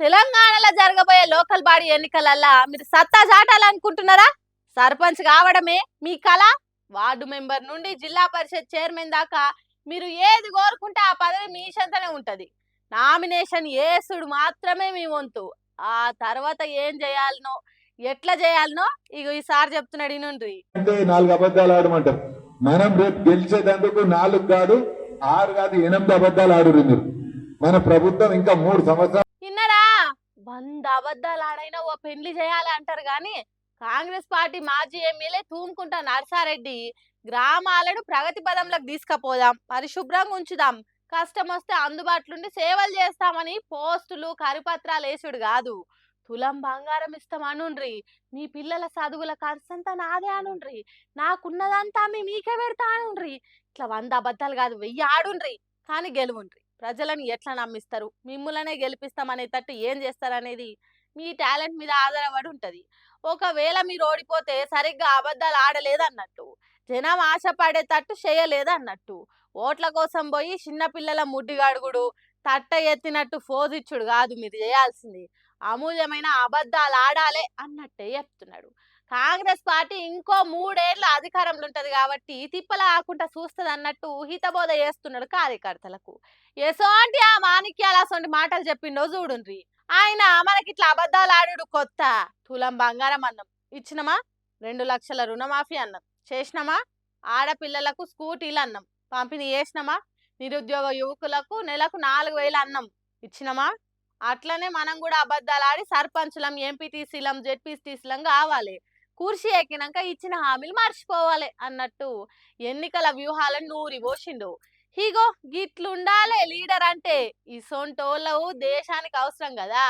తెలంగాణలో జరగబోయే local body ఎన్నికలల్లా మీరు సత్తా చాటాలనుకుంటున్నారా? సర్పంచ్ కావడమే మీ కల. వార్డు మెంబర్ నుండి జిల్లా పరిషత్ చైర్మన్ దాకా మీరు ఏది కోరుకుంటే ఆ పదవి మీ చెంతనే ఉంటది. నామినేషన్ ఏసుడు మాత్రమే మీ వంతు. ఆ తర్వాత ఏం చేయాలనో ఎట్లా చేయాలనో ఇగో ఈసారి చెప్తున్నాడు ఇనుండ్రి. అంటే 4 అబద్ధాలు ఆడమంటారు. మనం రేపు గెలిచేటందుకు 4 కాదు 6 కాదు 8 అబద్ధాలు ఆడురు మీరు. మన ప్రభుత్వం ఇంకా 3 సంవత్సరాలు విన్నరా? 100 అబద్ధాలు ఆడైనా ఓ పెళ్లి చేయాలి అంటారు గాని కాంగ్రెస్ పార్టీ మాజీ ఎమ్మెల్యే తూముకుంటా నర్సారెడ్డి గ్రామాలను ప్రగతి పదంలోకి తీసుకుపోదాం, పరిశుభ్రంగా ఉంచుదాం, కష్టం వస్తే అందుబాటులో సేవలు చేస్తామని పోస్టులు కరిపత్రాలు వేసుడు కాదు, తులం బంగారం ఇస్తామనుండ్రి, మీ పిల్లల చదువుల ఖర్చంతా నాదే అనుండ్రి, నాకున్నదంతా మీకే పెడతా అనుండ్రి. ఇట్లా 100 అబద్ధాలు కాదు 1000 ఆడుండ్రి, కానీ గెలువుండ్రి. ప్రజలను ఎట్లా నమ్మిస్తారు, మిమ్ములనే గెలిపిస్తామనేటట్టు ఏం చేస్తారనేది మీ టాలెంట్ మీద ఆధారపడి ఉంటది. ఒకవేళ మీరు ఓడిపోతే సరిగ్గా అబద్ధాలు ఆడలేదన్నట్టు, జనం ఆశపడేటట్టు చేయలేదన్నట్టు, ఓట్ల కోసం పోయి చిన్నపిల్లల ముడ్డిగడుగుడు, తట్ట ఎత్తినట్టు ఫోజిచ్చుడు కాదు మీరు చేయాల్సింది, అమూల్యమైన అబద్ధాలు ఆడాలే అన్నట్టే చెప్తున్నాడు. కాంగ్రెస్ పార్టీ ఇంకో 3 ఏళ్ల అధికారంలో ఉంటది కాబట్టి తిప్పల ఆకుండా చూస్తుంది అన్నట్టు హితబోధ చేస్తున్నాడు కార్యకర్తలకు. ఎసోంటి ఆ మాణిక్యాల అసోంటి మాటలు చెప్పిండో చూడుండ్రి. ఆయన మనకిట్లా అబద్ధాలు ఆడుడు కొత్త. తులం బంగారం అన్నం ఇచ్చినమా, 2 లక్షల రుణమాఫీ అన్నం చేసినమా, ఆడపిల్లలకు స్కూటీలు అన్నం పంపిణీ చేసినమా, నిరుద్యోగ యువకులకు నెలకు 4000 అన్నం ఇచ్చినమా. అట్లనే మనం కూడా అబద్ధాలు ఆడి సర్పంచులం, ఎంపీటీసీలం, జెడ్పీటీసీలం కావాలి. కుర్చీ ఎక్కినాక ఇచ్చిన హామీలు మర్చిపోవాలి అన్నట్టు ఎన్నికల వ్యూహాలను నూరి పోసిండు. ఇగో గిట్లుండాలే లీడర్ అంటే. ఈ సొంటోళ్ళవు దేశానికి అవసరం కదా.